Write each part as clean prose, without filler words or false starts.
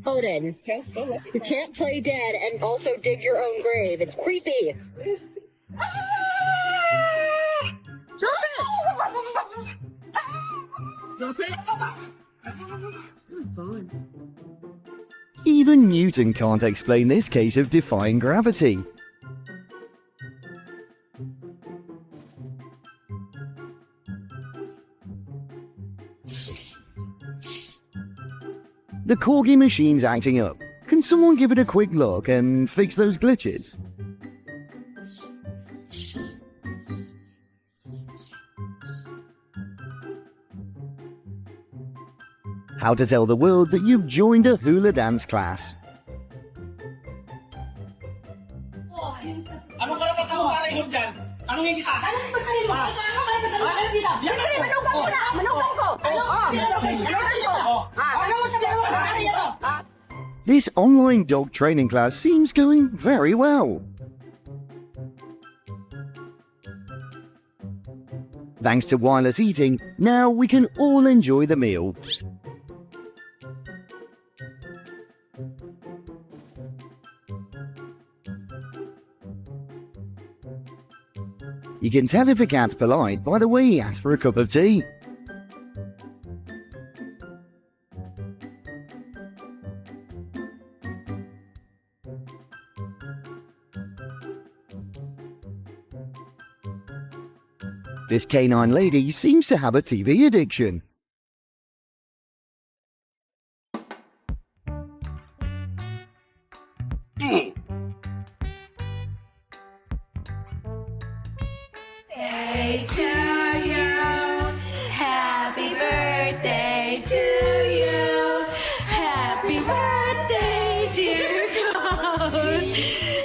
Odin, you can't play dead and also dig your own grave. It's creepy. Stop it! Stop it! Even Newton can't explain this case of defying gravity. The corgi machine's acting up. Can someone give it a quick look and fix those glitches? How to tell the world that you've joined a hula dance class. Anong karapatan mo para ihon dyan? Anong hindi ka? This online dog training class seems going very well. Thanks to wireless eating, now we can all enjoy the meal. You can tell if a cat's polite by the way he asks for a cup of tea. This canine lady seems to have a TV addiction. Birthday to you. Happy birthday to you. Happy birthday, dear God.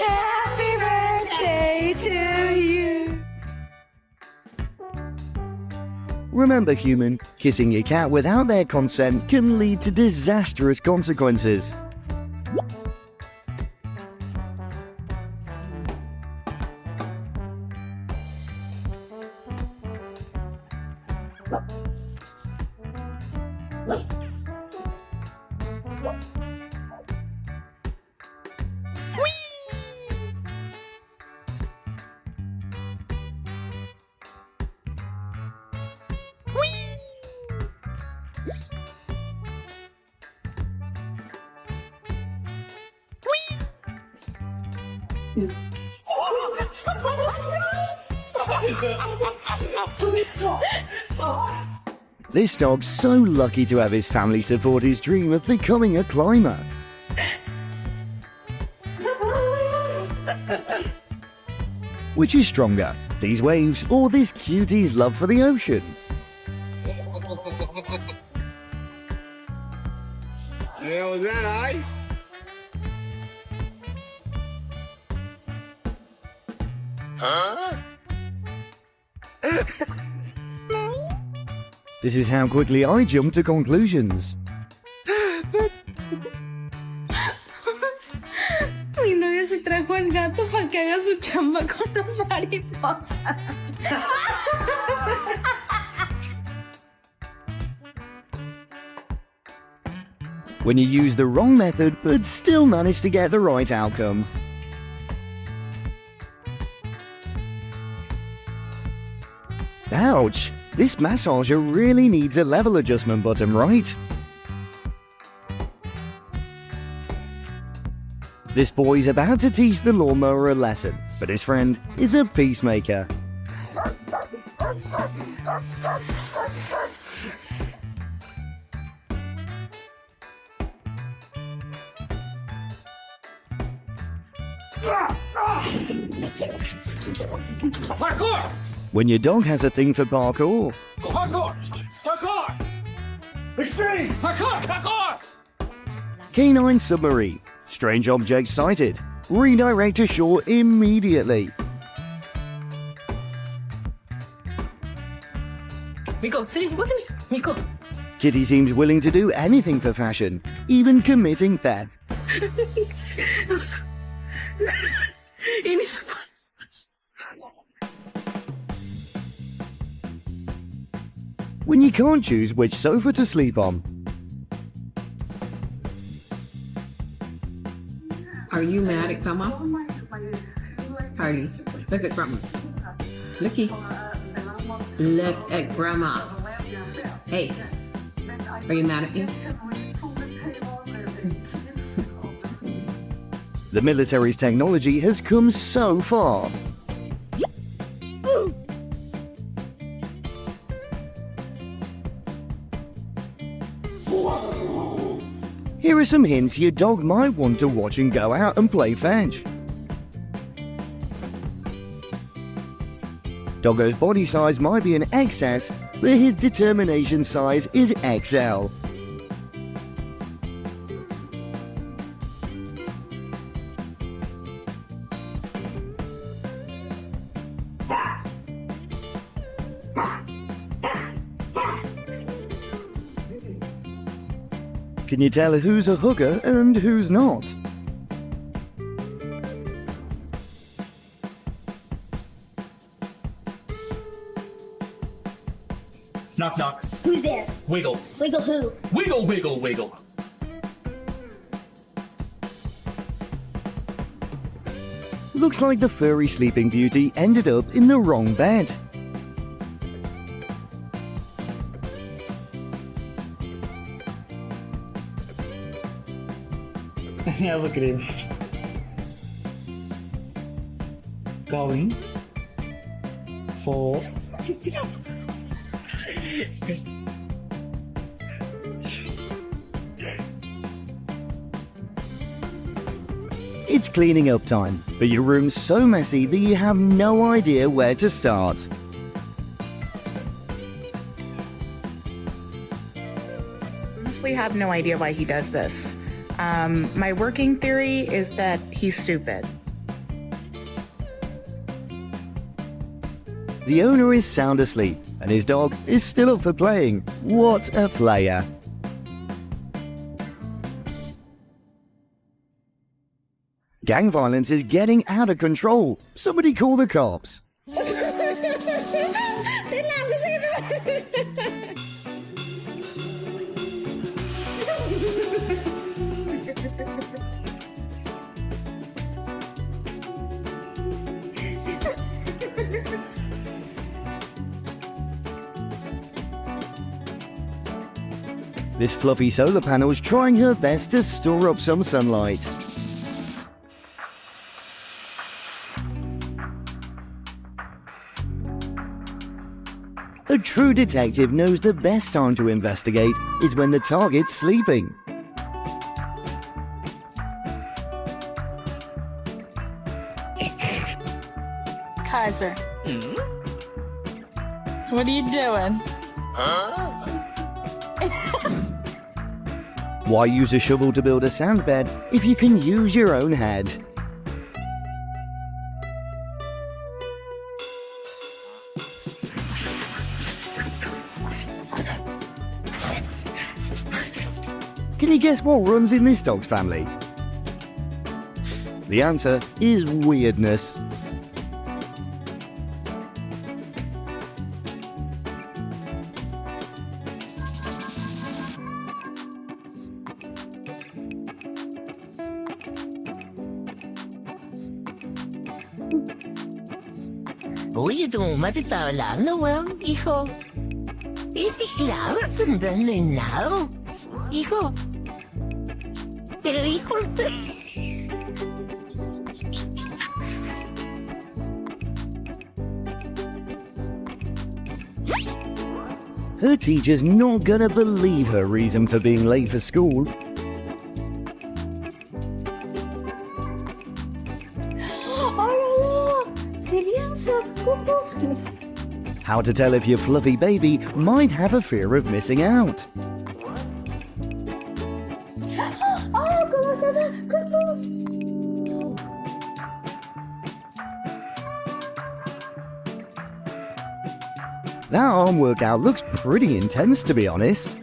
Happy birthday to you. Remember, human, kissing your cat without their consent can lead to disastrous consequences. This dog's so lucky to have his family support his dream of becoming a climber. Which is stronger, these waves or this cutie's love for the ocean? Yeah, was that nice? Huh? This is how quickly I jump to conclusions. Mi novio se trajo al gato para que haga su chamba con la mariposa. When you use the wrong method but still manage to get the right outcome. Ouch! This massager really needs a level adjustment button, right? This boy's about to teach the lawnmower a lesson, but his friend is a peacemaker. Parkour! When your dog has a thing for parkour, Parkour! Parkour! Extreme! Parkour! Parkour! canine submarine. Strange object sighted. Redirect to shore immediately. Miko, sini, Miko. Kitty seems willing to do anything for fashion, even committing theft. Ini When you can't choose which sofa to sleep on, Are you mad at grandma? Harley, look at grandma. Looky. Look at grandma. Hey, are you mad at me? The military's technology has come so far. Here are some hints your dog might want to watch and go out and play fetch. Doggo's body size might be an XS, but his determination size is XL. Can you tell who's a hugger and who's not? Knock, knock. Who's there? Wiggle. Wiggle who? Wiggle, wiggle, wiggle. Looks like the furry Sleeping Beauty ended up in the wrong bed. Yeah, look at him. Going for It's cleaning up time, but your room's so messy that you have no idea where to start. Honestly have no idea why he does this. My working theory is that he's stupid. The owner is sound asleep, and his dog is still up for playing. What a player! Gang violence is getting out of control. Somebody call the cops. This fluffy solar panel is trying her best to store up some sunlight. A true detective knows the best time to investigate is when the target's sleeping. Kaiser. What are you doing? Why use a shovel to build a sand bed if you can use your own head? Can you guess what runs in this dog's family? The answer is weirdness. Oye, tu mamá te está hablando, weón, hijo. ¿Este clavo sentando en lado? Hijo. Pero hijo. Her teacher's not gonna believe her reason for being late for school. Oh, c'est bien ça. Coucou. How to tell if your fluffy baby might have a fear of missing out. Oh, comment ça va? Coucou. That arm workout looks pretty intense, to be honest.